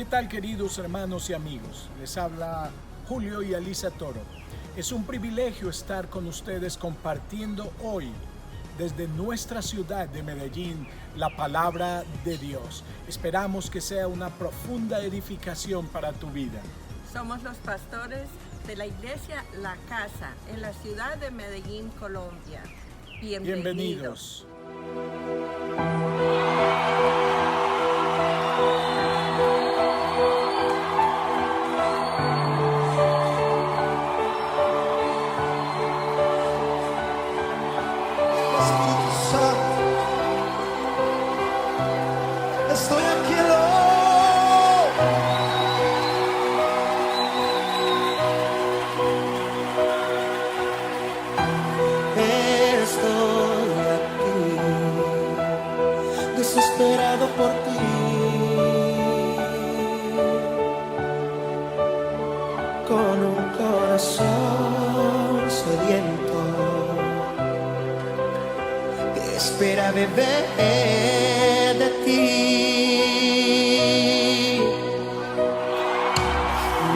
tal, queridos hermanos y amigos? Les habla Julio y Alisa Toro. Es un privilegio estar con ustedes compartiendo hoy desde nuestra ciudad de Medellín la palabra de Dios. Esperamos que sea una profunda edificación para tu vida. Somos los pastores de la iglesia La Casa en la ciudad de Medellín, Colombia. Bienvenidos. Estoy aquí, Lord. Estoy aquí, desesperado por ti. Con un corazón sediento que espera beber de ti.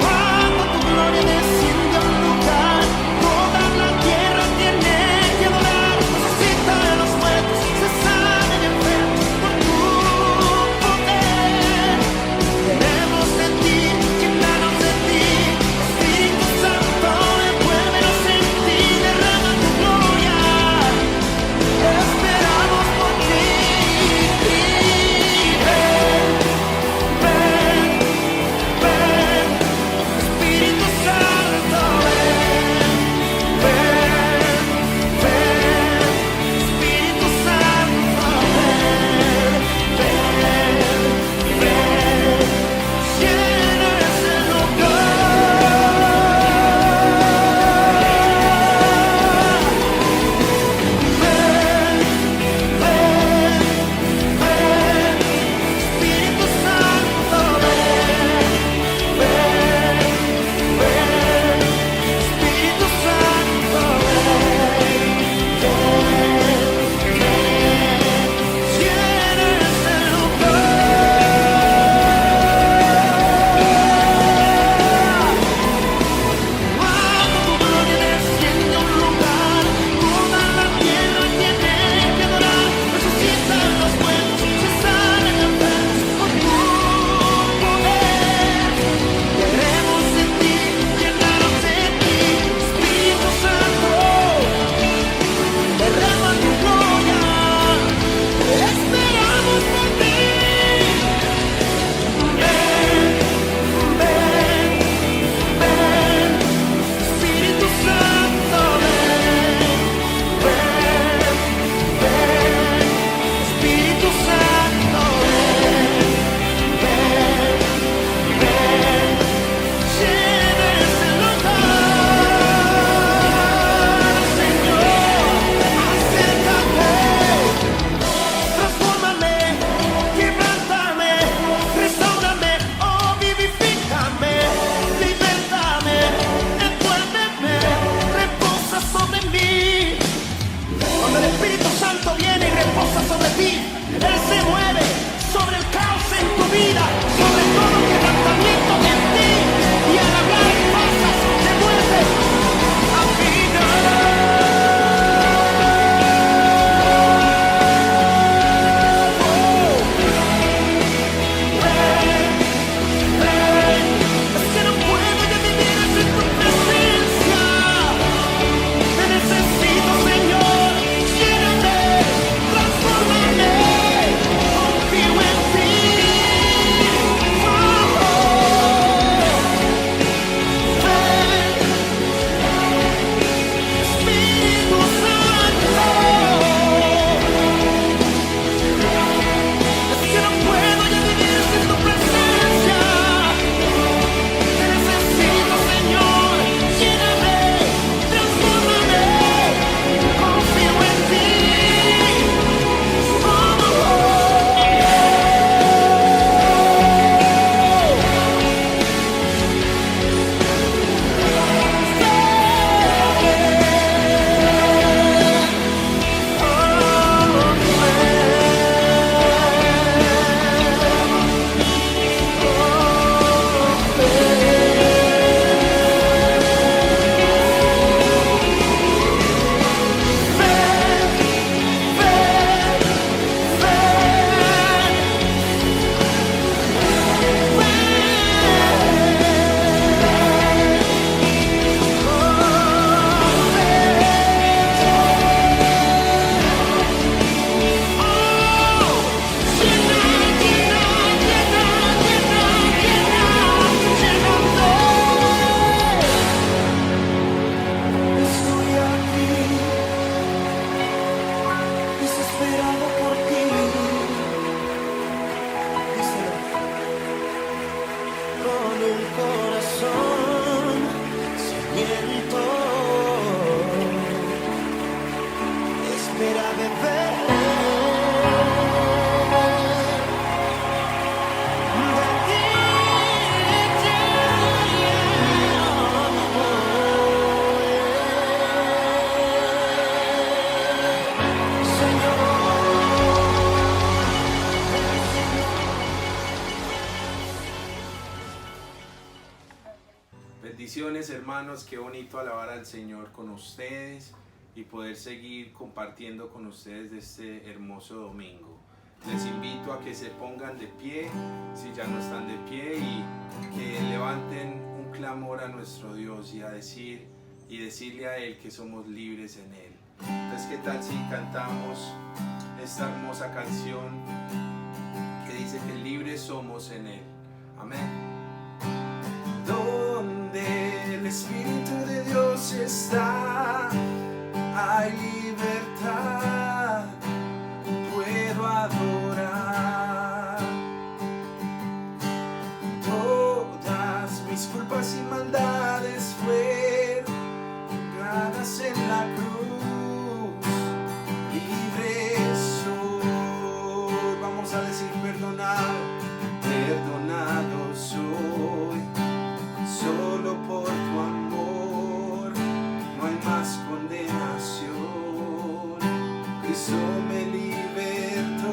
Cuando tu gloria desciende a un lugar, toda la tierra tiene que adorar. Resucita de los muertos, se sane de enfermos por tu poder. Queremos de ti, llenarnos de ti. Espíritu Santo, envuélvenos en ti, derrama tu gloria. Esperamos por ti. hermanos, qué bonito alabar al Señor con ustedes y poder seguir compartiendo con ustedes de este hermoso domingo. Les invito a que se pongan de pie, si ya no están de pie, y que levanten un clamor a nuestro Dios y decirle a Él que somos libres en Él. Entonces, ¿qué tal si cantamos esta hermosa canción que dice que libres somos en Él? Amén. Donde el Espíritu de Dios está, hay libertad, puedo adorar. Todas mis culpas y maldades fueron pagadas en la cruz, libre soy. Vamos a decir perdonado, perdonado soy, solo por tu amor, no hay más condenación. Cristo me libertó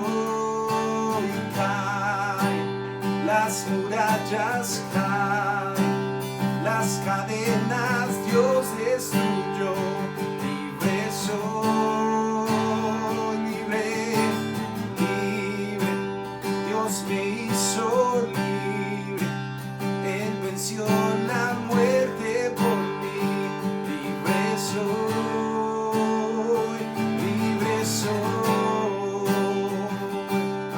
y caen las murallas, caen las cadenas, Dios destruyó. Libre soy, libre, libre, Dios me hizo libre, Él venció la muerte por mí. Libre soy, libre soy.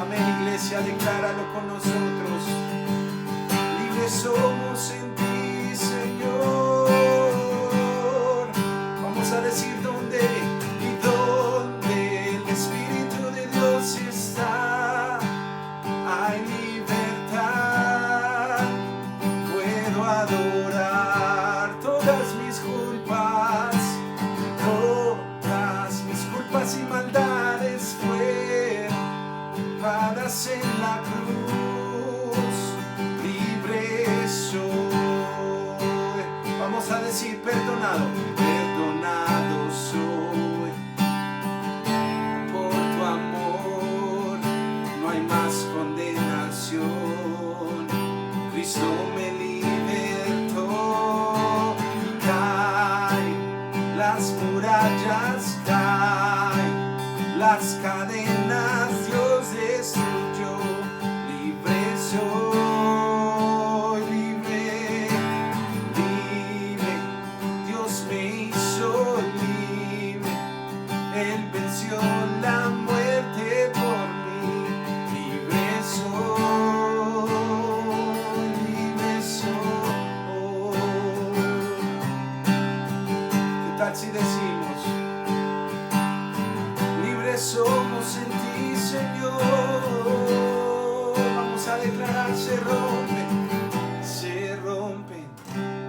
Amén, iglesia, decláralo con nosotros. Libres somos en ti, Señor. Vamos a decir dónde, y donde el Espíritu de Dios está, hay libertad, puedo adorar. Todas mis culpas y maldades fueron pagadas en la cruz, libre soy. Vamos a decir perdonado, perdonado soy, por tu amor no hay más condenación. Cristo me libertó y caen las murallas, caen las cadenas, Dios destruyó. Libre soy, libre, libre, Dios me hizo libre, Él venció la muerte por mí. Libre soy, libre soy. ¿Qué tal si decimos: libres somos en ti, Señor? Vamos a declarar: se rompen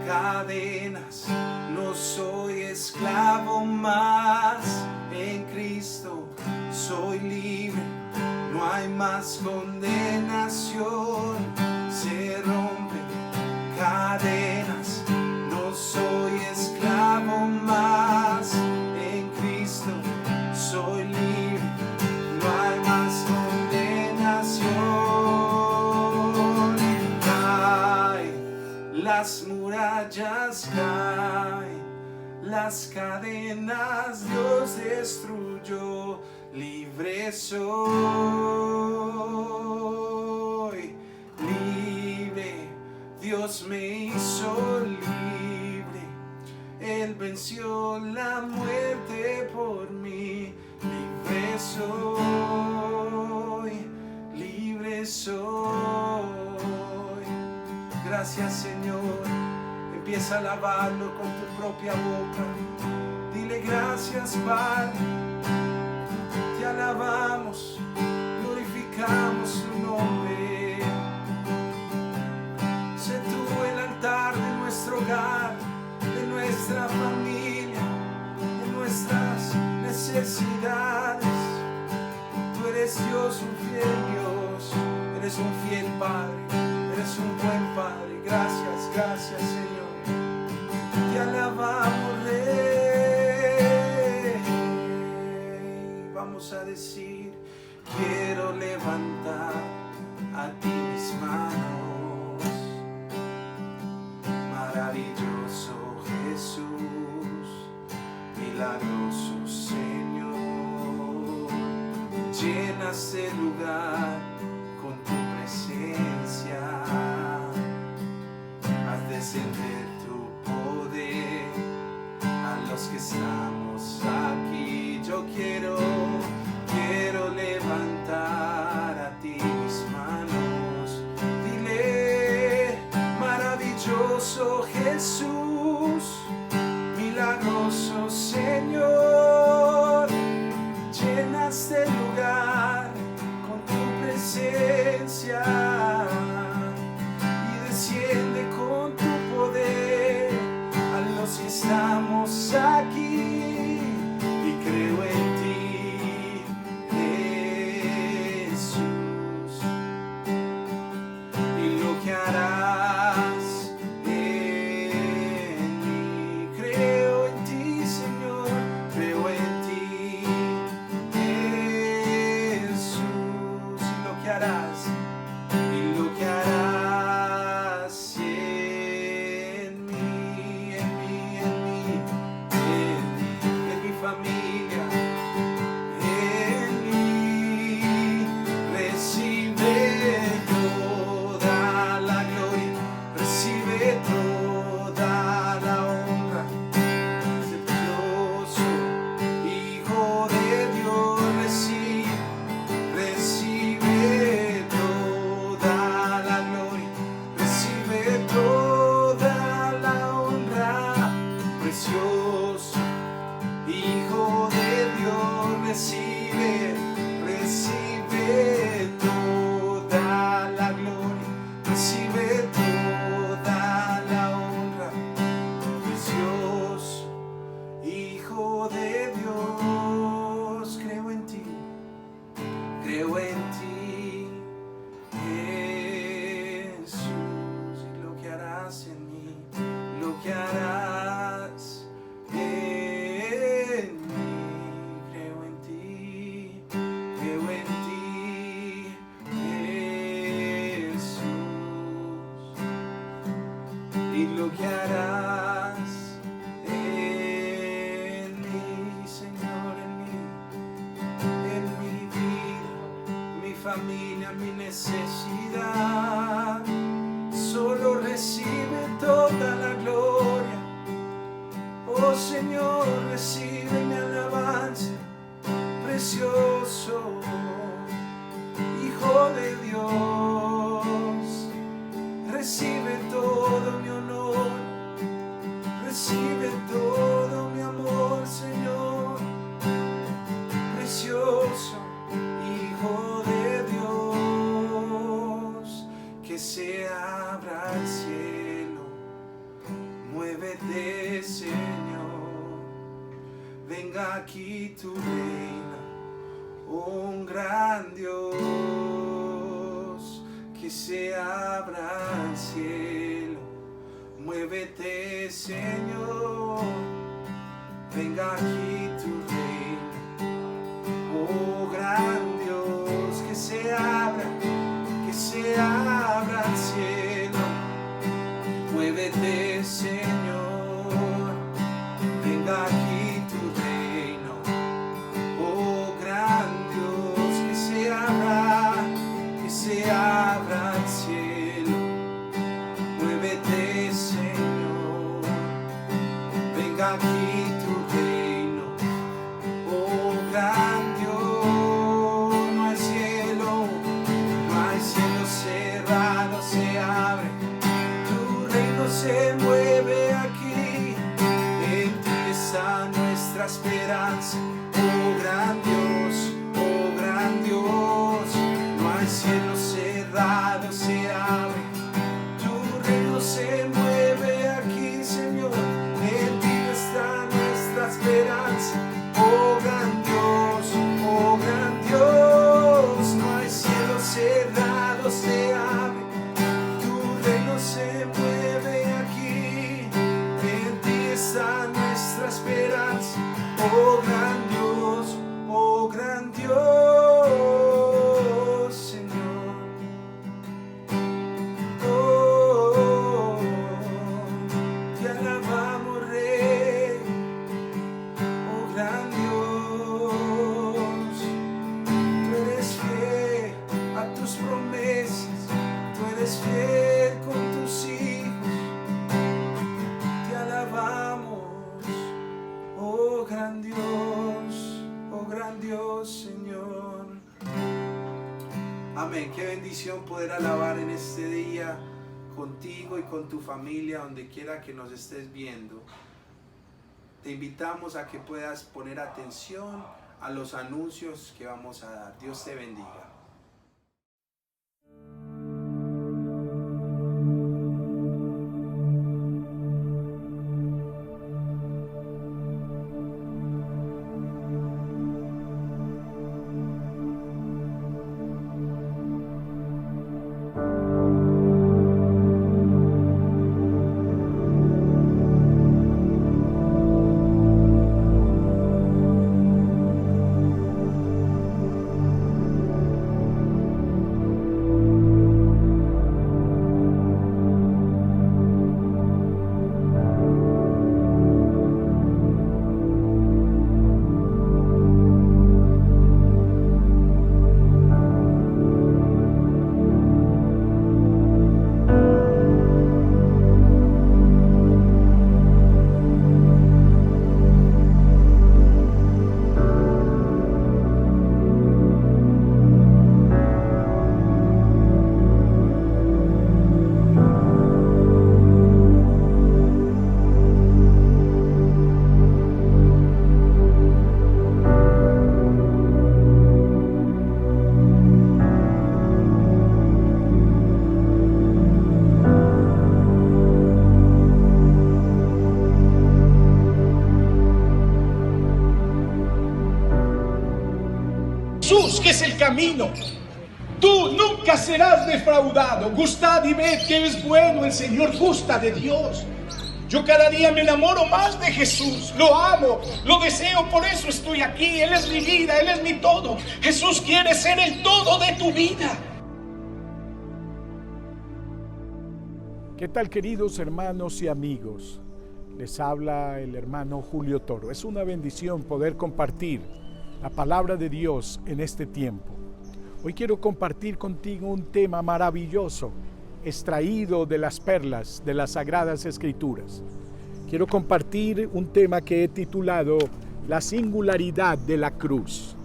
cadenas, no soy esclavo más, en Cristo soy libre, no hay más condenación. Se rompen cadenas, no soy esclavo más, en Cristo soy libre, no hay más condenación. Caen las murallas, caen las cadenas, Dios destruyó. Libre soy, libre, Dios me hizo libre, Él venció la muerte por mí. Libre soy, libre soy. Gracias, Señor. Empieza a alabarlo con tu propia boca. Dile: gracias, Padre. Te alabamos, glorificamos tu nombre. Sé tú el altar de nuestro hogar, de nuestra familia, de nuestras necesidades. Tú eres Dios, un fiel Dios, eres un fiel Padre, eres un buen Padre. Gracias, gracias, Señor. Te alabamos, Rey. Vamos a decir: quiero levantar a ti mis manos. Maravilloso milagroso Señor. Llena este lugar con tu presencia. Haz descender tu poder a los que estamos aquí. Yo quiero levantar a ti mis manos. Dile, maravilloso Jesús, milagroso Señor, llena este lugar con tu presencia y desciende con tu poder a los que estamos aquí. Y creo en ti, Jesús, y lo que harás en mí. Creo en ti, Señor, creo en ti, Jesús, y lo que harás en mí, en mí, en mí, en mi familia, en mí. Recibe toda la gloria, recibe toda la honra. Precioso Hijo de Dios, recibe toda la gloria, recibe toda la honra. Precioso Hijo de Dios, recibe toda la gloria, recibe toda la honra. Precioso Hijo de Dios, creo en ti, Jesús, y lo que harás en mí, lo que harás en mí. Creo en ti, Jesús, y lo que harás en mí, Señor, en mi vida, mi familia, mi necesidad. Solo recibe toda la gloria. Oh Señor, recibe mi alabanza. Precioso Hijo de Dios, recibe todo mi honor, recibe todo mi amor, Señor. Precioso Hijo de Dios, que se abra el cielo. Muévete, Señor, venga aquí tu reina, un gran Dios. Que se abra el cielo. Muévete, Señor, venga aquí tu reina, oh gran Dios. Que se abra el cielo. Muévete, Señor, venga aquí tu reino, oh gran Dios. Que se abra el cielo. Muévete, Señor, venga aquí tu reino, oh gran Dios. No hay cielo cerrado, se abre. Tu reino se mueve aquí. En ti está nuestra esperanza, oh gran Dios, oh gran Dios. No hay cielo cerrado, se abre. Tu reino se mueve aquí, Señor. En ti está nuestra esperanza, oh gran Dios, oh gran Dios. No hay cielo cerrado, se abre. Tu reino se mueve aquí. En ti está nuestra esperanza, oh gran Dios, oh gran Dios, Señor. Oh, te alabamos, Rey. Oh, oh gran Dios, Señor. Amén. Qué bendición poder alabar en este día contigo y con tu familia, donde quiera que nos estés viendo. Te invitamos a que puedas poner atención a los anuncios que vamos a dar. Dios te bendiga. Jesús, que es el camino. Tú nunca serás defraudado. Gustad y ved que es bueno. El Señor gusta de Dios. Yo cada día me enamoro más de Jesús. Lo amo, lo deseo, por eso estoy aquí. Él es mi vida, Él es mi todo. Jesús quiere ser el todo de tu vida. ¿Qué tal, queridos hermanos y amigos? Les habla el hermano Julio Toro. Es una bendición poder compartir la palabra de Dios en este tiempo. Hoy quiero compartir contigo un tema maravilloso, extraído de las perlas de las Sagradas Escrituras. Quiero compartir un tema que he titulado La singularidad de la cruz.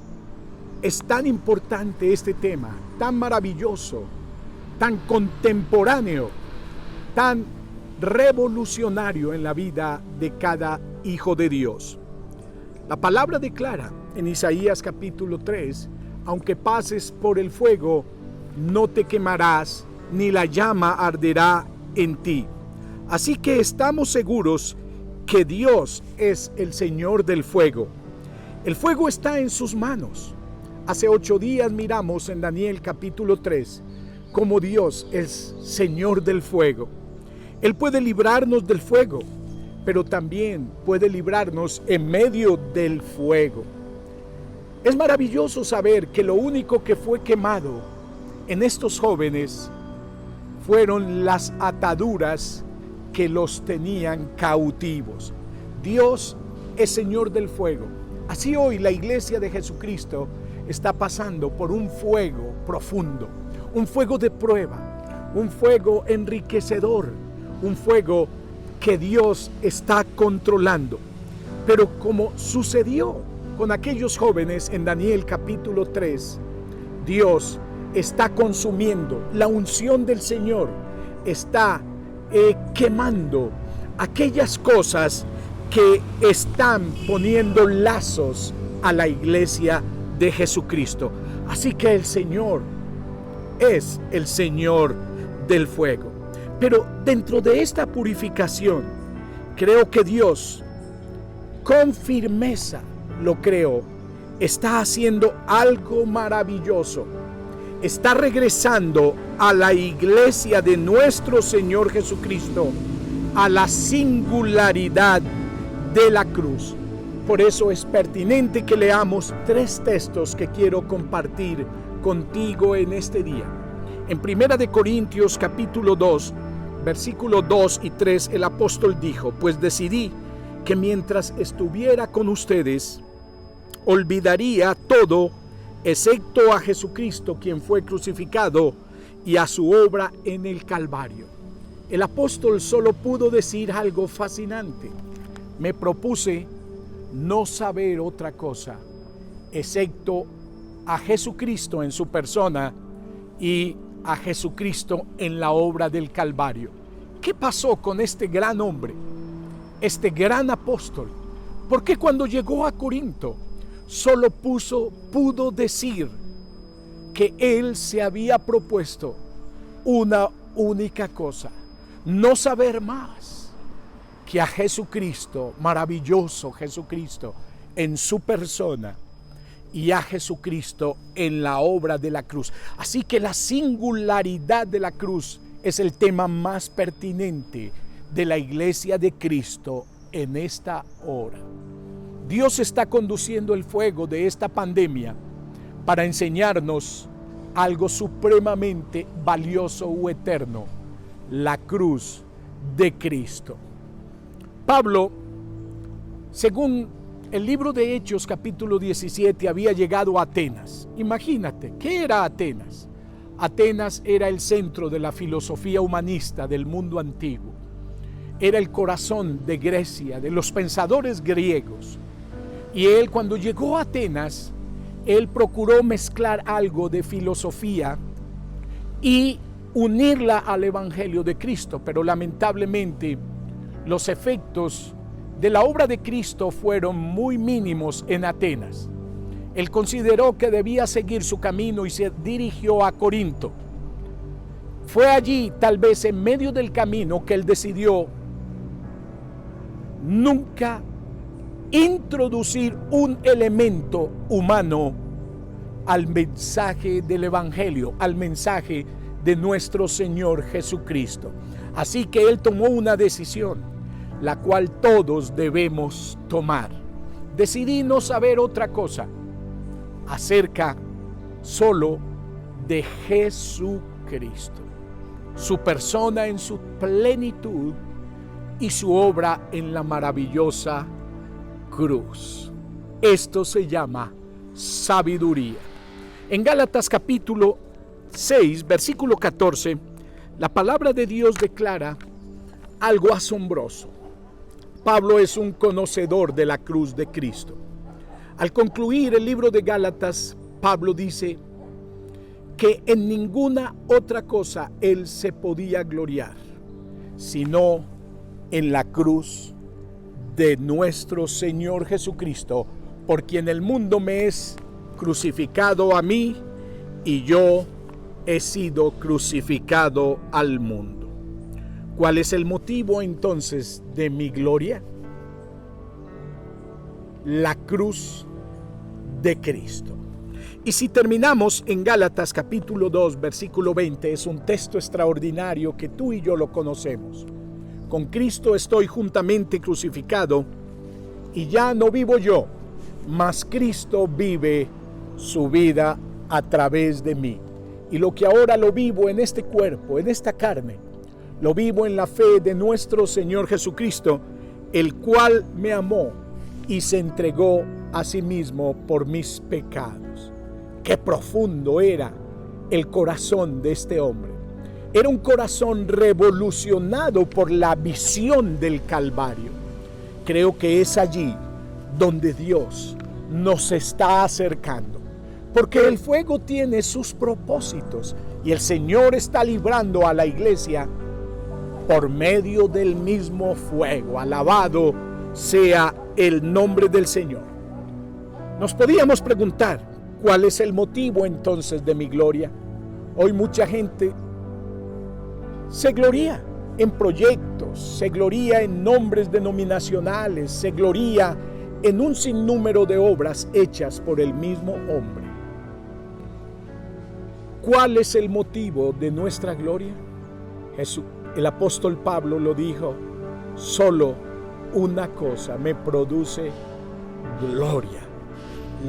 Es tan importante este tema, tan maravilloso, tan contemporáneo, tan revolucionario en la vida de cada hijo de Dios. La palabra declara en Isaías capítulo 3, aunque pases por el fuego, no te quemarás, ni la llama arderá en ti. Así que estamos seguros que Dios es el Señor del fuego. El fuego está en sus manos. Hace 8 días miramos en Daniel capítulo 3 cómo Dios es Señor del fuego. Él puede librarnos del fuego, pero también puede librarnos en medio del fuego. Es maravilloso saber que lo único que fue quemado en estos jóvenes fueron las ataduras que los tenían cautivos. Dios es Señor del fuego. Así hoy la iglesia de Jesucristo está pasando por un fuego profundo, un fuego de prueba, un fuego enriquecedor, un fuego que Dios está controlando. Pero como sucedió con aquellos jóvenes en Daniel capítulo 3, Dios está consumiendo, la unción del Señor está quemando aquellas cosas que están poniendo lazos a la iglesia de Jesucristo. Así que el Señor es el Señor del fuego. Pero dentro de esta purificación, creo que Dios, con firmeza, lo creo, está haciendo algo maravilloso. Está regresando a la iglesia de nuestro Señor Jesucristo a la singularidad de la cruz. Por eso es pertinente que leamos 3 textos que quiero compartir contigo en este día. En 1 Corintios capítulo 2, versículo 2 y 3, el apóstol dijo: pues decidí que mientras estuviera con ustedes, olvidaría todo, excepto a Jesucristo, quien fue crucificado, y a su obra en el Calvario. El apóstol solo pudo decir algo fascinante: me propuse no saber otra cosa, excepto a Jesucristo en su persona y a Jesucristo en la obra del Calvario. ¿Qué pasó con este gran hombre, este gran apóstol? Porque cuando llegó a Corinto, solo pudo decir que él se había propuesto una única cosa: no saber más que a Jesucristo, maravilloso Jesucristo, en su persona, y a Jesucristo en la obra de la cruz. Así que la singularidad de la cruz es el tema más pertinente de la iglesia de Cristo en esta hora. Dios está conduciendo el fuego de esta pandemia para enseñarnos algo supremamente valioso o eterno: la cruz de Cristo. Pablo, según el libro de Hechos capítulo 17, había llegado a Atenas. Imagínate, ¿qué era Atenas? Atenas era el centro de la filosofía humanista del mundo antiguo. Era el corazón de Grecia, de los pensadores griegos. Y él, cuando llegó a Atenas, él procuró mezclar algo de filosofía y unirla al Evangelio de Cristo, pero lamentablemente los efectos de la obra de Cristo fueron muy mínimos en Atenas. Él consideró que debía seguir su camino y se dirigió a Corinto. Fue allí, tal vez en medio del camino, que él decidió nunca introducir un elemento humano al mensaje del Evangelio, al mensaje de nuestro Señor Jesucristo. Así que él tomó una decisión, la cual todos debemos tomar. Decidí no saber otra cosa acerca solo de Jesucristo, su persona en su plenitud y su obra en la maravillosa cruz. Esto se llama sabiduría. En Gálatas capítulo 6, versículo 14, la palabra de Dios declara algo asombroso. Pablo es un conocedor de la cruz de Cristo. Al concluir el libro de Gálatas, Pablo dice que en ninguna otra cosa él se podía gloriar, sino en la cruz de nuestro Señor Jesucristo, por quien el mundo me es crucificado a mí y yo he sido crucificado al mundo. ¿Cuál es el motivo entonces de mi gloria? La cruz de Cristo. Y si terminamos en Gálatas capítulo 2, versículo 20, es un texto extraordinario que tú y yo lo conocemos. Con Cristo estoy juntamente crucificado, y ya no vivo yo, mas Cristo vive su vida a través de mí. Y lo que ahora lo vivo en este cuerpo, en esta carne, lo vivo en la fe de nuestro Señor Jesucristo, el cual me amó y se entregó a sí mismo por mis pecados. Qué profundo era el corazón de este hombre. Era un corazón revolucionado por la visión del Calvario. Creo que es allí donde Dios nos está acercando, porque el fuego tiene sus propósitos y el Señor está librando a la iglesia por medio del mismo fuego. Alabado sea el nombre del Señor. Nos podíamos preguntar, ¿cuál es el motivo entonces de mi gloria? Hoy mucha gente se gloría en proyectos, se gloría en nombres denominacionales, se gloría en un sinnúmero de obras hechas por el mismo hombre. ¿Cuál es el motivo de nuestra gloria? El apóstol Pablo lo dijo: solo una cosa me produce gloria,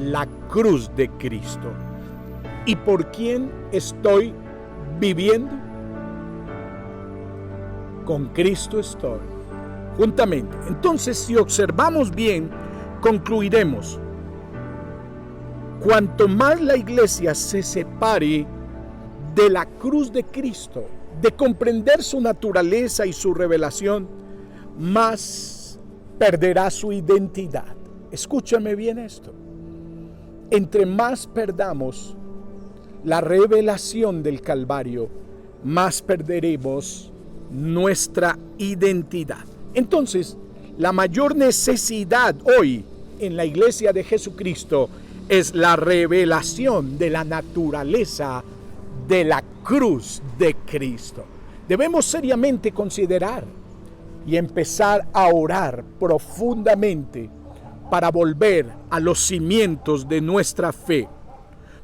la cruz de Cristo. ¿Y por quién estoy viviendo? Con Cristo estoy, juntamente. Entonces, si observamos bien, concluiremos: cuanto más la iglesia se separe de la cruz de Cristo, de comprender su naturaleza y su revelación, más perderá su identidad. escúchame bien esto, entre más perdamos la revelación del Calvario, más perderemos nuestra identidad. Entonces, la mayor necesidad hoy en la iglesia de Jesucristo es la revelación de la naturaleza de la cruz de Cristo. Debemos seriamente considerar y empezar a orar profundamente para volver a los cimientos de nuestra fe.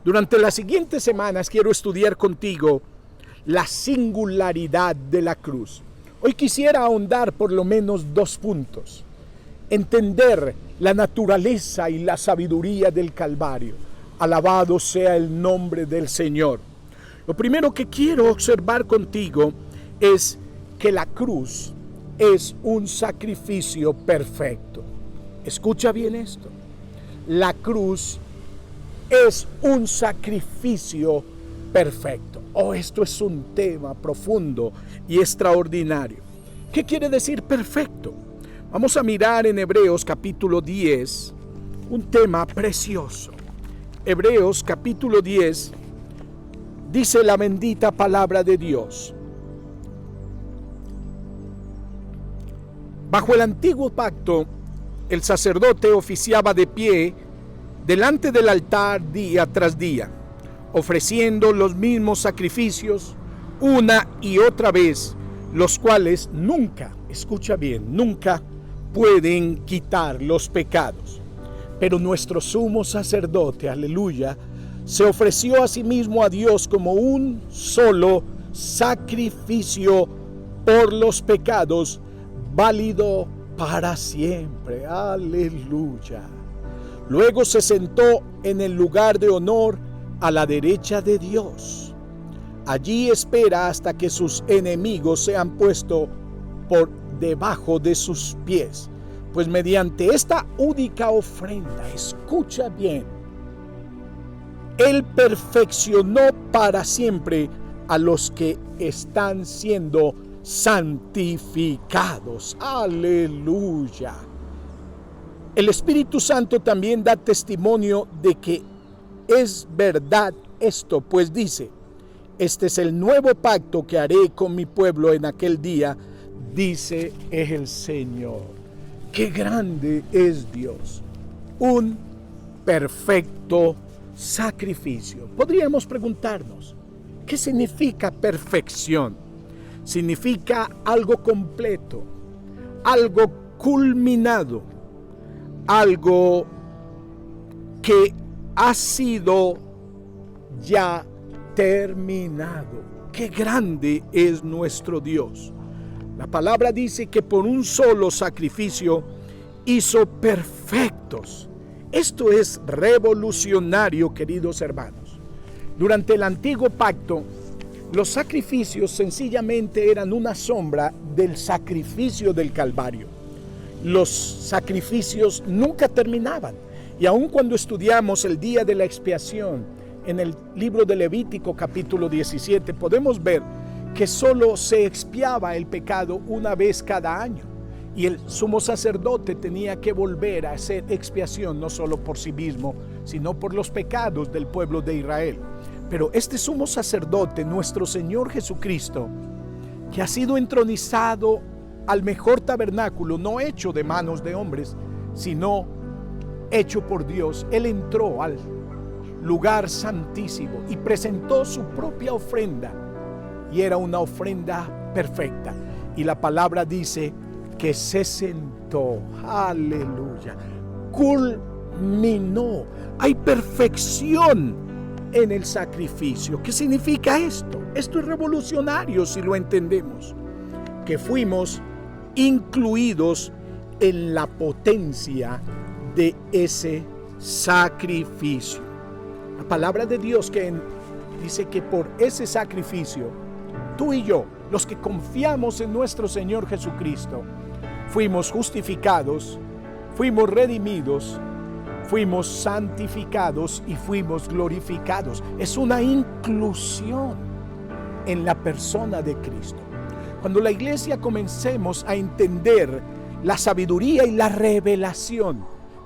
Durante las siguientes semanas quiero estudiar contigo la singularidad de la cruz. Hoy quisiera ahondar por lo menos 2 puntos. Entender la naturaleza y la sabiduría del Calvario. Alabado sea el nombre del Señor. Lo primero que quiero observar contigo es que la cruz es un sacrificio perfecto. Escucha bien esto. La cruz es un sacrificio perfecto. Esto es un tema profundo y extraordinario. ¿Qué quiere decir perfecto? Vamos a mirar en Hebreos capítulo 10 un tema precioso. Hebreos capítulo 10 dice la bendita palabra de Dios. Bajo el antiguo pacto, el sacerdote oficiaba de pie delante del altar día tras día, ofreciendo los mismos sacrificios una y otra vez, los cuales nunca, escucha bien, nunca pueden quitar los pecados. Pero nuestro sumo sacerdote, aleluya, se ofreció a sí mismo a Dios como un solo sacrificio por los pecados, válido para siempre, aleluya. Luego se sentó en el lugar de honor a la derecha de Dios. Allí espera hasta que sus enemigos sean puestos por debajo de sus pies. Pues mediante esta única ofrenda, escucha bien, Él perfeccionó para siempre a los que están siendo santificados. Aleluya. El Espíritu Santo también da testimonio de que es verdad esto, pues dice: este es el nuevo pacto que haré con mi pueblo en aquel día, dice el Señor. ¡Qué grande es Dios! Un perfecto sacrificio. Podríamos preguntarnos, ¿qué significa perfección? Significa algo completo, algo culminado, algo que ha sido ya terminado. ¡Qué grande es nuestro Dios! La palabra dice que por un solo sacrificio hizo perfectos. Esto es revolucionario, queridos hermanos. Durante el antiguo pacto, los sacrificios sencillamente eran una sombra del sacrificio del Calvario. Los sacrificios nunca terminaban. Y aun cuando estudiamos el día de la expiación en el libro de Levítico capítulo 17, podemos ver que solo se expiaba el pecado una vez cada año. Y el sumo sacerdote tenía que volver a hacer expiación no solo por sí mismo, sino por los pecados del pueblo de Israel. Pero este sumo sacerdote, nuestro Señor Jesucristo, que ha sido entronizado al mejor tabernáculo, no hecho de manos de hombres, sino hecho por Dios, Él entró al lugar santísimo y presentó su propia ofrenda, y era una ofrenda perfecta. Y la palabra dice que se sentó, aleluya, culminó. Hay perfección en el sacrificio. ¿Qué significa esto? Esto es revolucionario si lo entendemos, que fuimos incluidos en la potencia de ese sacrificio. La palabra de Dios que dice que por ese sacrificio, tú y yo, los que confiamos en nuestro Señor Jesucristo, fuimos justificados, fuimos redimidos, fuimos santificados y fuimos glorificados. Es una inclusión en la persona de Cristo. Cuando la iglesia comencemos a entender la sabiduría y la revelación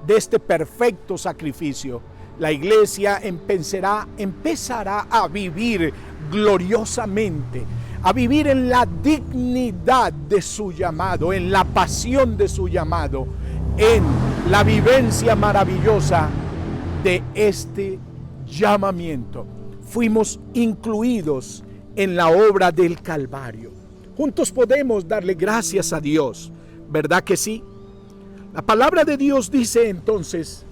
de este perfecto sacrificio, la iglesia empezará a vivir gloriosamente, a vivir en la dignidad de su llamado, en la pasión de su llamado, en la vivencia maravillosa de este llamamiento. Fuimos incluidos en la obra del Calvario. Juntos podemos darle gracias a Dios, ¿verdad que sí? La palabra de Dios dice entonces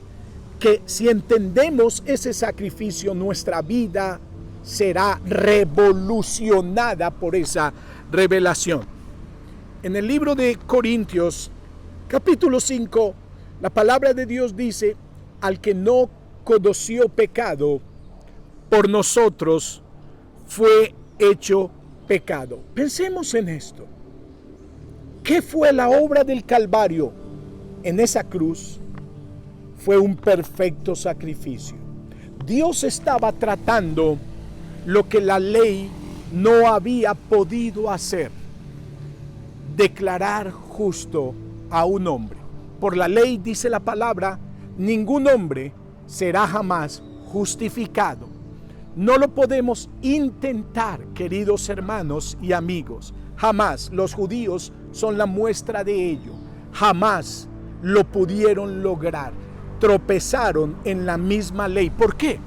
que si entendemos ese sacrificio, nuestra vida será revolucionada por esa revelación. En el libro de Corintios, capítulo 5, la palabra de Dios dice: al que no conoció pecado, por nosotros fue hecho pecado. Pensemos en esto. ¿Qué fue la obra del Calvario? En esa cruz fue un perfecto sacrificio. Dios estaba tratando lo que la ley no había podido hacer: declarar justo a un hombre. Por la ley, dice la palabra, ningún hombre será jamás justificado. No lo podemos intentar, queridos hermanos y amigos. Jamás. Los judíos son la muestra de ello. Jamás lo pudieron lograr. Tropezaron en la misma ley. ¿Por qué?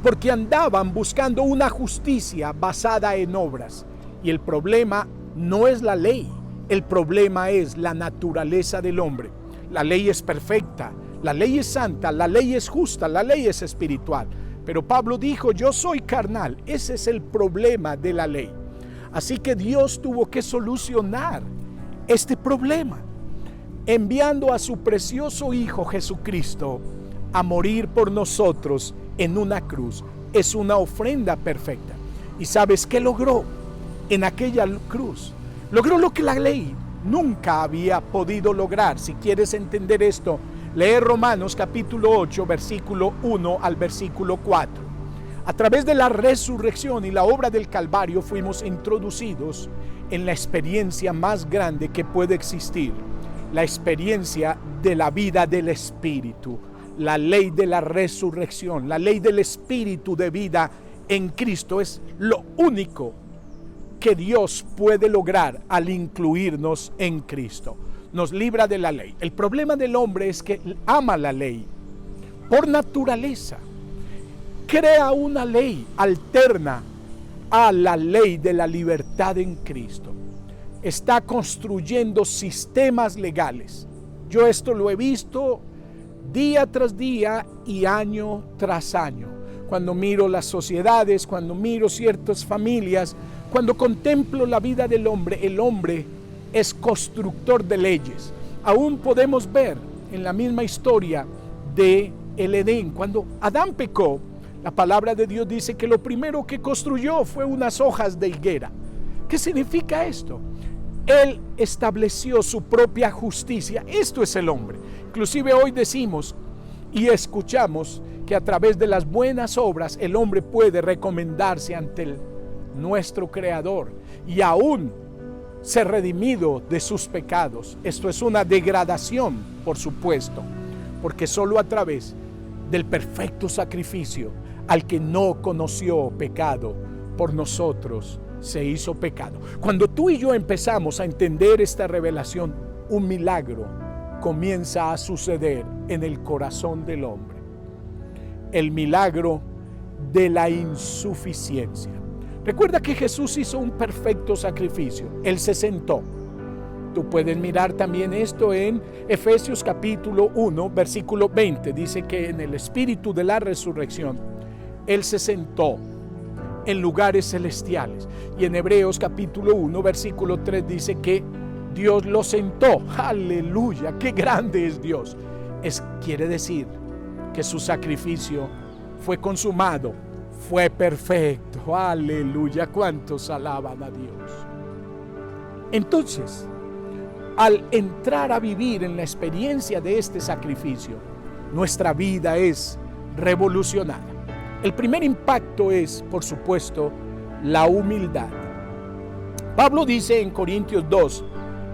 Porque andaban buscando una justicia basada en obras. Y el problema no es la ley. El problema es la naturaleza del hombre. La ley es perfecta, la ley es santa, la ley es justa, la ley es espiritual. Pero Pablo dijo: yo soy carnal. Ese es el problema de la ley. Así que Dios tuvo que solucionar este problema, enviando a su precioso Hijo Jesucristo a morir por nosotros en una cruz. Es una ofrenda perfecta. ¿Y sabes qué logró en aquella cruz? Logró lo que la ley nunca había podido lograr. Si quieres entender esto, lee Romanos capítulo 8, versículo 1 al versículo 4. A través de la resurrección y la obra del Calvario fuimos introducidos en la experiencia más grande que puede existir, la experiencia de la vida del Espíritu, la ley de la resurrección, la ley del Espíritu de vida en Cristo. Es lo único que Dios puede lograr al incluirnos en Cristo. Nos libra de la ley. El problema del hombre es que ama la ley por naturaleza. Crea una ley alterna a la ley de la libertad en Cristo. Está construyendo sistemas legales. Yo esto lo he visto día tras día y año tras año. Cuando miro las sociedades, cuando miro ciertas familias, cuando contemplo la vida del hombre, el hombre es constructor de leyes. Aún podemos ver en la misma historia de el Edén, cuando Adán pecó, la palabra de Dios dice que lo primero que construyó fue unas hojas de higuera. ¿Qué significa esto? Él estableció su propia justicia. Esto es el hombre. Inclusive hoy decimos y escuchamos que a través de las buenas obras el hombre puede recomendarse ante nuestro Creador y aún ser redimido de sus pecados. Esto es una degradación, por supuesto, porque solo a través del perfecto sacrificio al que no conoció pecado, por nosotros se hizo pecado. Cuando tú y yo empezamos a entender esta revelación, un milagro comienza a suceder en el corazón del hombre. El milagro de la insuficiencia. Recuerda que Jesús hizo un perfecto sacrificio. Él se sentó. Tú puedes mirar también esto en Efesios capítulo 1, versículo 20. Dice que en el espíritu de la resurrección, Él se sentó en lugares celestiales. Y en Hebreos capítulo 1, versículo 3 dice que Dios lo sentó. ¡Aleluya! ¡Qué grande es Dios! Quiere decir que su sacrificio fue consumado, fue perfecto. ¡Aleluya! ¿Cuántos alaban a Dios? Entonces, al entrar a vivir en la experiencia de este sacrificio, nuestra vida es revolucionada. El primer impacto es, por supuesto, la humildad. Pablo dice en Corintios 2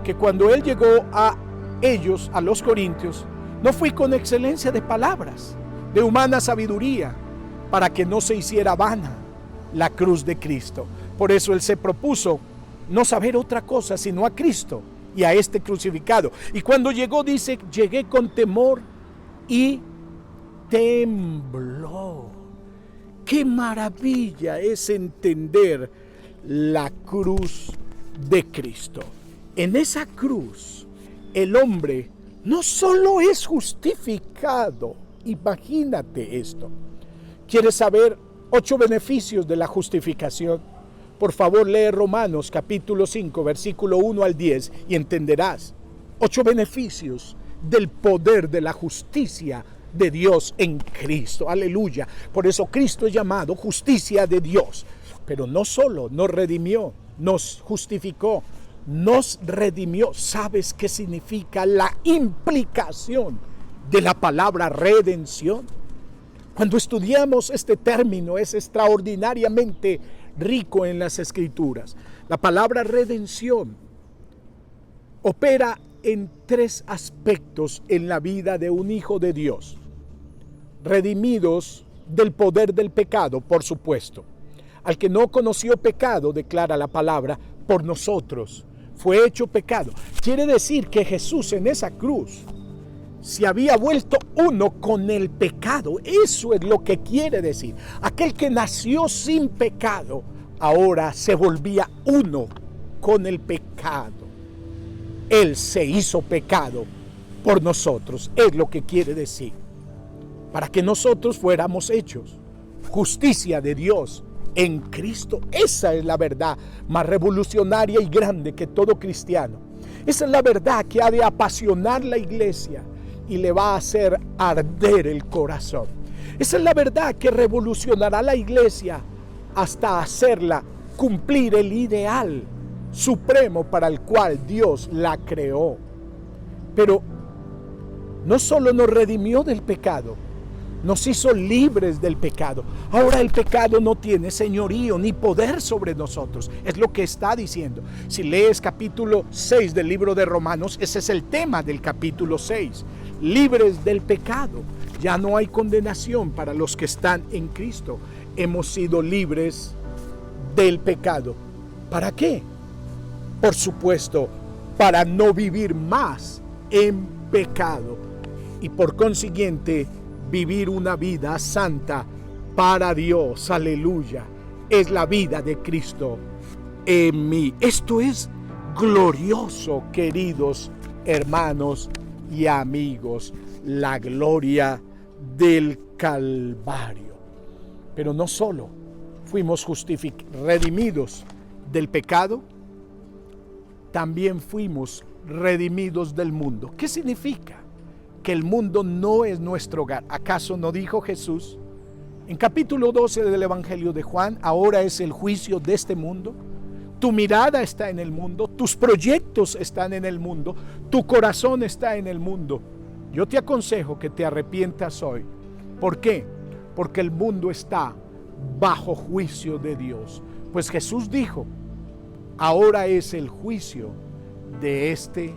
que cuando él llegó a ellos, a los corintios, No fui con excelencia de palabras, de humana sabiduría, para que no se hiciera vana la cruz de Cristo. Por eso Él se propuso no saber otra cosa sino a Cristo y a este crucificado. Y cuando llegó, dice, llegué con temor y tembló. Qué maravilla es entender la cruz de Cristo. En esa cruz, el hombre no solo es justificado, imagínate esto. ¿Quieres saber 8 beneficios de la justificación? Por favor, lee Romanos capítulo 5, versículo 1 al 10 y entenderás 8 beneficios del poder de la justicia de Dios en Cristo. Aleluya. Por eso Cristo es llamado justicia de Dios. Pero no solo nos redimió, nos justificó, nos redimió. ¿Sabes qué significa la implicación de la palabra redención? Cuando estudiamos este término es extraordinariamente rico en las Escrituras. La palabra redención opera en 3 aspectos en la vida de un hijo de Dios. Redimidos del poder del pecado, por supuesto. Al que no conoció pecado, declara la palabra, por nosotros fue hecho pecado. Quiere decir que Jesús en esa cruz se había vuelto uno con el pecado. Eso es lo que quiere decir. Aquel que nació sin pecado, ahora se volvía uno con el pecado. Él se hizo pecado por nosotros, es lo que quiere decir. Para que nosotros fuéramos hechos justicia de Dios en Cristo. Esa es la verdad más revolucionaria y grande que todo cristiano. Esa es la verdad que ha de apasionar la iglesia y le va a hacer arder el corazón. Esa es la verdad que revolucionará la iglesia hasta hacerla cumplir el ideal supremo para el cual Dios la creó. Pero no solo nos redimió del pecado, nos hizo libres del pecado. Ahora el pecado no tiene señorío ni poder sobre nosotros. Es lo que está diciendo. Si lees capítulo 6 del libro de Romanos, ese es el tema del capítulo 6. Libres del pecado. Ya no hay condenación para los que están en Cristo. Hemos sido libres del pecado. ¿Para qué? Por supuesto, para no vivir más en pecado. Y por consiguiente, vivir una vida santa para Dios. Aleluya. Es la vida de Cristo en mí. Esto es glorioso, queridos hermanos y amigos. La gloria del Calvario. Pero no solo fuimos redimidos del pecado, también fuimos redimidos del mundo. ¿Qué significa? Que el mundo no es nuestro hogar. ¿Acaso no dijo Jesús en capítulo 12 del Evangelio de Juan, ahora es el juicio de este mundo? Tu mirada está en el mundo, tus proyectos están en el mundo, tu corazón está en el mundo. Yo te aconsejo que te arrepientas hoy. ¿Por qué? Porque el mundo está bajo juicio de Dios. Pues Jesús dijo, ahora es el juicio de este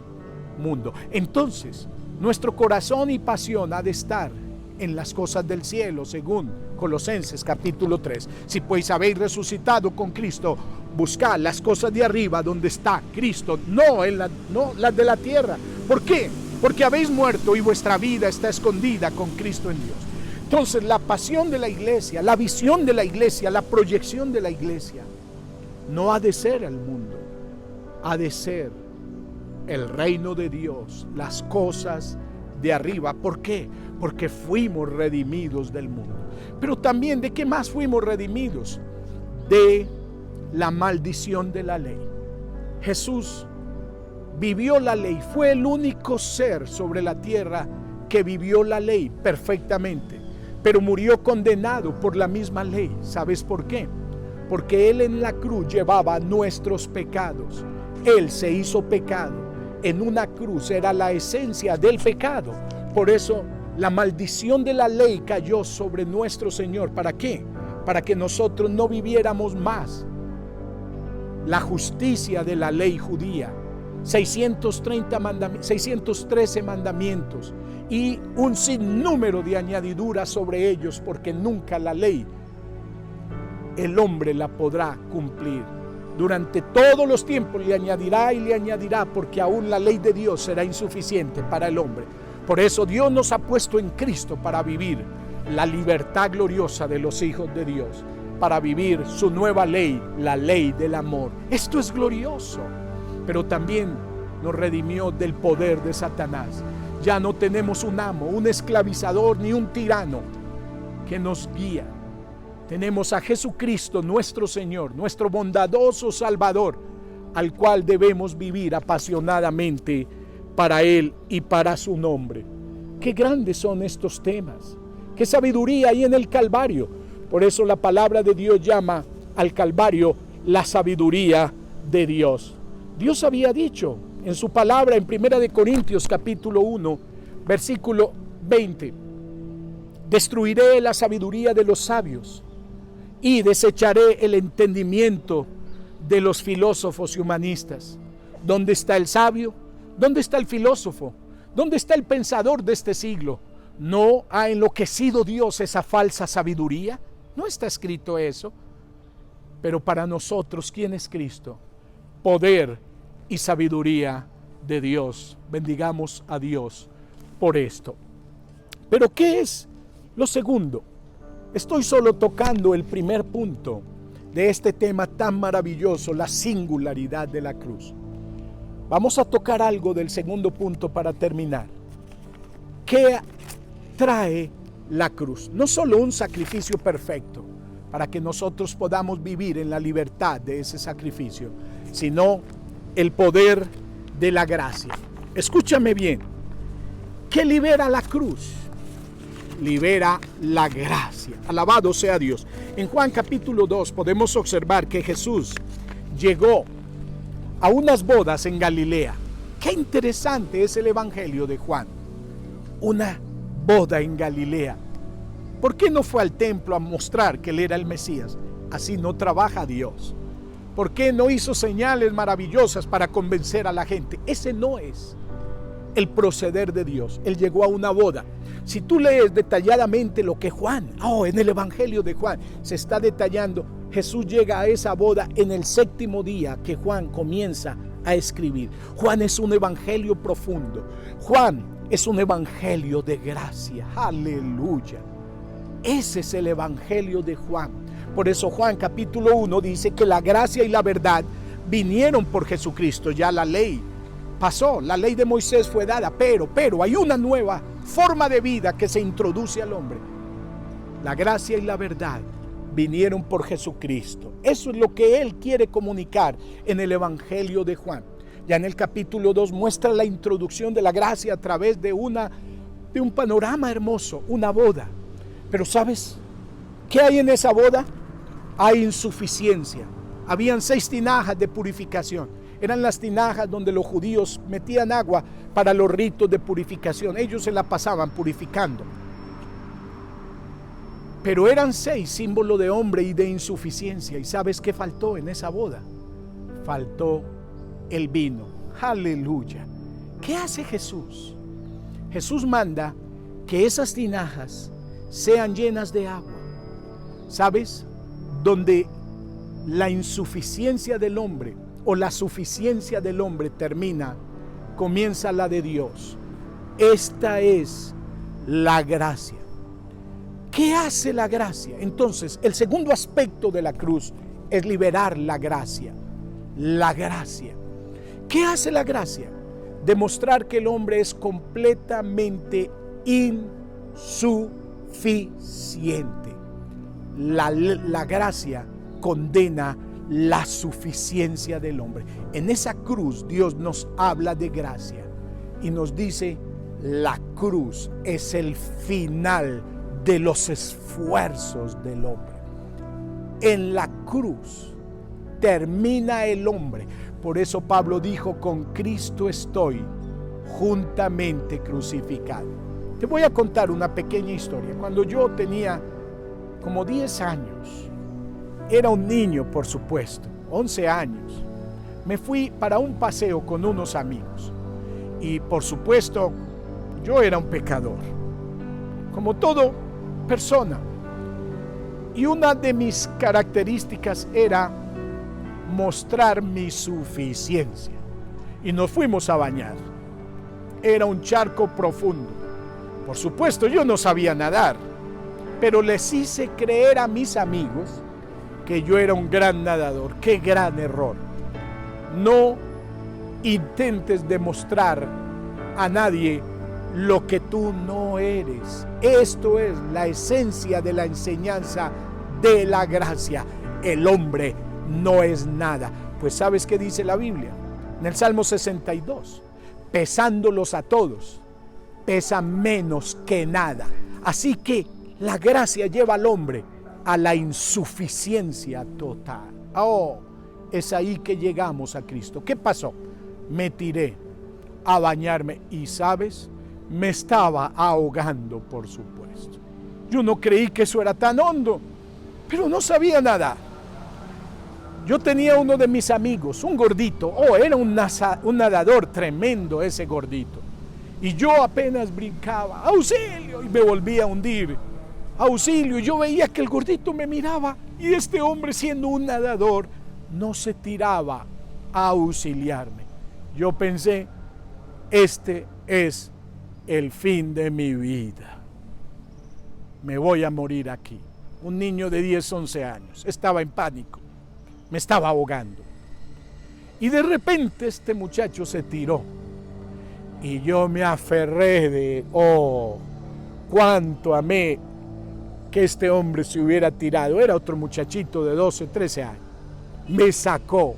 mundo. Entonces, nuestro corazón y pasión ha de estar en las cosas del cielo, según Colosenses capítulo 3. Si pues habéis resucitado con Cristo, buscad las cosas de arriba donde está Cristo, no las de la tierra. ¿Por qué? Porque habéis muerto y vuestra vida está escondida con Cristo en Dios. Entonces, la pasión de la iglesia, la visión de la iglesia, la proyección de la iglesia, no ha de ser el mundo, ha de ser el reino de Dios, las cosas de arriba. ¿Por qué? Porque fuimos redimidos del mundo. Pero también, ¿de qué más fuimos redimidos? De la maldición de la ley. Jesús vivió la ley, fue el único ser sobre la tierra que vivió la ley perfectamente, pero murió condenado por la misma ley. ¿Sabes por qué? Porque Él en la cruz llevaba nuestros pecados. Él se hizo pecado. En una cruz era la esencia del pecado. Por eso la maldición de la ley cayó sobre nuestro Señor. ¿Para qué? Para que nosotros no viviéramos más la justicia de la ley judía, 613 mandamientos y un sinnúmero de añadiduras sobre ellos, porque nunca la ley el hombre la podrá cumplir. Durante todos los tiempos le añadirá y le añadirá, porque aún la ley de Dios será insuficiente para el hombre. Por eso Dios nos ha puesto en Cristo para vivir la libertad gloriosa de los hijos de Dios, para vivir su nueva ley, la ley del amor. Esto es glorioso, pero también nos redimió del poder de Satanás. Ya no tenemos un amo, un esclavizador ni un tirano que nos guía. Tenemos a Jesucristo, nuestro Señor, nuestro bondadoso Salvador, al cual debemos vivir apasionadamente para Él y para su nombre. Qué grandes son estos temas, qué sabiduría hay en el Calvario. Por eso la palabra de Dios llama al Calvario la sabiduría de Dios. Dios había dicho en su palabra en 1 Corintios capítulo 1, versículo 20: destruiré la sabiduría de los sabios y desecharé el entendimiento de los filósofos y humanistas. ¿Dónde está el sabio? ¿Dónde está el filósofo? ¿Dónde está el pensador de este siglo? ¿No ha enloquecido Dios esa falsa sabiduría? No está escrito eso. Pero para nosotros, ¿quién es Cristo? Poder y sabiduría de Dios. Bendigamos a Dios por esto. Pero ¿qué es lo segundo? Estoy solo tocando el primer punto de este tema tan maravilloso, la singularidad de la cruz. Vamos a tocar algo del segundo punto para terminar. ¿Qué trae la cruz? No solo un sacrificio perfecto para que nosotros podamos vivir en la libertad de ese sacrificio, sino el poder de la gracia. Escúchame bien. ¿Qué libera la cruz? Libera la gracia. Alabado sea Dios. En Juan capítulo 2 podemos observar que Jesús llegó a unas bodas en Galilea. Qué interesante es el evangelio de Juan. Una boda en Galilea. ¿Por qué no fue al templo a mostrar que él era el Mesías? Así no trabaja Dios. ¿Por qué no hizo señales maravillosas para convencer a la gente? Ese no es el proceder de Dios. Él llegó a una boda. Si tú lees detalladamente lo que Juan, en el evangelio de Juan se está detallando, Jesús llega a esa boda en el 7º día que Juan comienza a escribir. Juan es un evangelio profundo. Juan es un evangelio de gracia. Aleluya. Ese es el evangelio de Juan. Por eso Juan capítulo 1 dice que la gracia y la verdad vinieron por Jesucristo. Ya la ley pasó, la ley de Moisés fue dada, pero hay una nueva forma de vida que se introduce al hombre. La gracia y la verdad vinieron por Jesucristo. Eso es lo que él quiere comunicar en el evangelio de Juan. Ya en el capítulo 2 muestra la introducción de la gracia a través de un panorama hermoso, una boda. Pero ¿sabes qué hay en esa boda? Hay insuficiencia. Habían 6 tinajas de purificación. Eran las tinajas donde los judíos metían agua para los ritos de purificación. Ellos se la pasaban purificando. Pero eran 6, símbolo de hombre y de insuficiencia. ¿Y sabes qué faltó en esa boda? Faltó el vino. Aleluya. ¿Qué hace Jesús? Jesús manda que esas tinajas sean llenas de agua. ¿Sabes? Donde la insuficiencia del hombre o la suficiencia del hombre termina, comienza la de Dios. Esta es la gracia. ¿Qué hace la gracia? Entonces, el segundo aspecto de la cruz es liberar la gracia. La gracia. ¿Qué hace la gracia? Demostrar que el hombre es completamente insuficiente. La gracia condena la suficiencia del hombre. En esa cruz Dios nos habla de gracia y nos dice: la cruz es el final de los esfuerzos del hombre. En la cruz termina el hombre. Por eso Pablo dijo: con Cristo estoy juntamente crucificado. Te voy a contar una pequeña historia. Cuando yo tenía como 10 años, era un niño, por supuesto, 11 años, me fui para un paseo con unos amigos. Y por supuesto, yo era un pecador, como toda persona. Y una de mis características era mostrar mi suficiencia. Y nos fuimos a bañar. Era un charco profundo. Por supuesto, yo no sabía nadar, pero les hice creer a mis amigos que yo era un gran nadador. ¡Qué gran error! No intentes demostrar a nadie lo que tú no eres. Esto es la esencia de la enseñanza de la gracia. El hombre no es nada. Pues ¿sabes qué dice la Biblia? En el Salmo 62, pesándolos a todos, pesa menos que nada. Así que la gracia lleva al hombre a la insuficiencia total. Oh, es ahí que llegamos a Cristo. ¿Qué pasó? Me tiré a bañarme y, ¿sabes? Me estaba ahogando, por supuesto. Yo no creí que eso era tan hondo, pero no sabía nadar. Yo tenía uno de mis amigos, un gordito. Oh, era un nadador tremendo ese gordito. Y yo apenas brincaba, ¡auxilio! Y me volvía a hundir. ¡Auxilio! Y yo veía que el gordito me miraba y este hombre, siendo un nadador, no se tiraba a auxiliarme. Yo pensé, este es el fin de mi vida. Me voy a morir aquí. Un niño de 10, 11 años. Estaba en pánico. Me estaba ahogando. Y de repente este muchacho se tiró. Y yo me aferré de, oh, cuánto amé que este hombre se hubiera tirado. Era otro muchachito de 12, 13 años. Me sacó.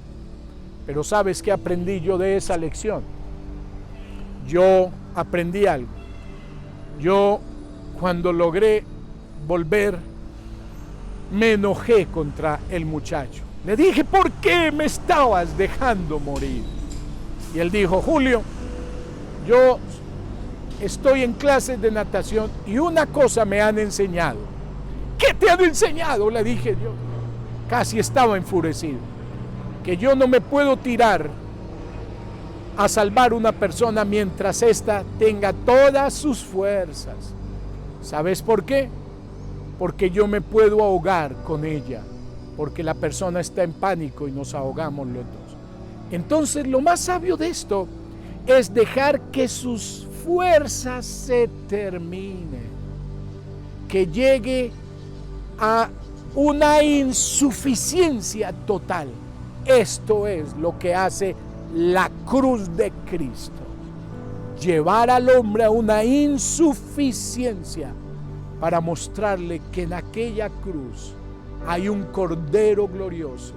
Pero ¿sabes qué aprendí yo de esa lección? Yo aprendí algo. Yo, cuando logré volver, me enojé contra el muchacho. Le dije, ¿por qué me estabas dejando morir? Y él dijo, Julio, yo estoy en clases de natación y una cosa me han enseñado. ¿Qué te han enseñado? Le dije yo. Casi estaba enfurecido. Que yo no me puedo tirar a salvar una persona mientras ésta tenga todas sus fuerzas. ¿Sabes por qué? Porque yo me puedo ahogar con ella, porque la persona está en pánico y nos ahogamos los dos. Entonces, lo más sabio de esto es dejar que sus fuerzas se terminen, que llegue a una insuficiencia total. Esto es lo que hace la cruz de Cristo. Llevar al hombre a una insuficiencia para mostrarle que en aquella cruz hay un Cordero glorioso,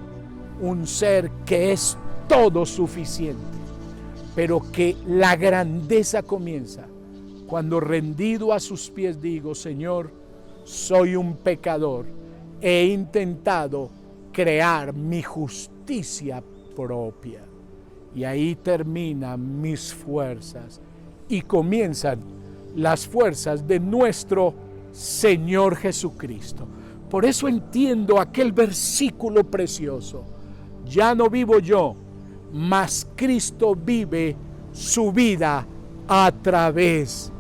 un ser que es todo suficiente, pero que la grandeza comienza cuando, rendido a sus pies, digo, Señor, soy un pecador, he intentado crear mi justicia propia. Y ahí terminan mis fuerzas y comienzan las fuerzas de nuestro Señor Jesucristo. Por eso entiendo aquel versículo precioso. Ya no vivo yo, mas Cristo vive su vida a través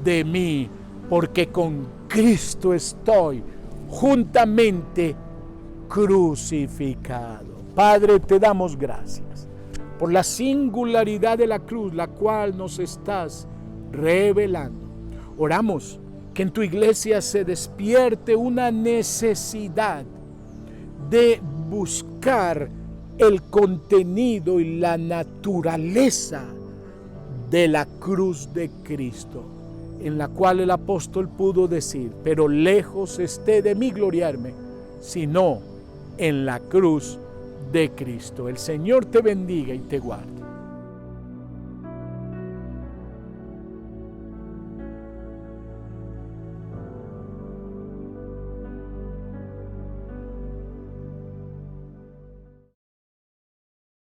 de mí, porque con Cristo estoy juntamente crucificado. Padre, te damos gracias por la singularidad de la cruz, la cual nos estás revelando. Oramos que en tu iglesia se despierte una necesidad de buscar el contenido y la naturaleza de la cruz de Cristo, en la cual el apóstol pudo decir, pero lejos esté de mí gloriarme, sino en la cruz de Cristo. El Señor te bendiga y te guarde.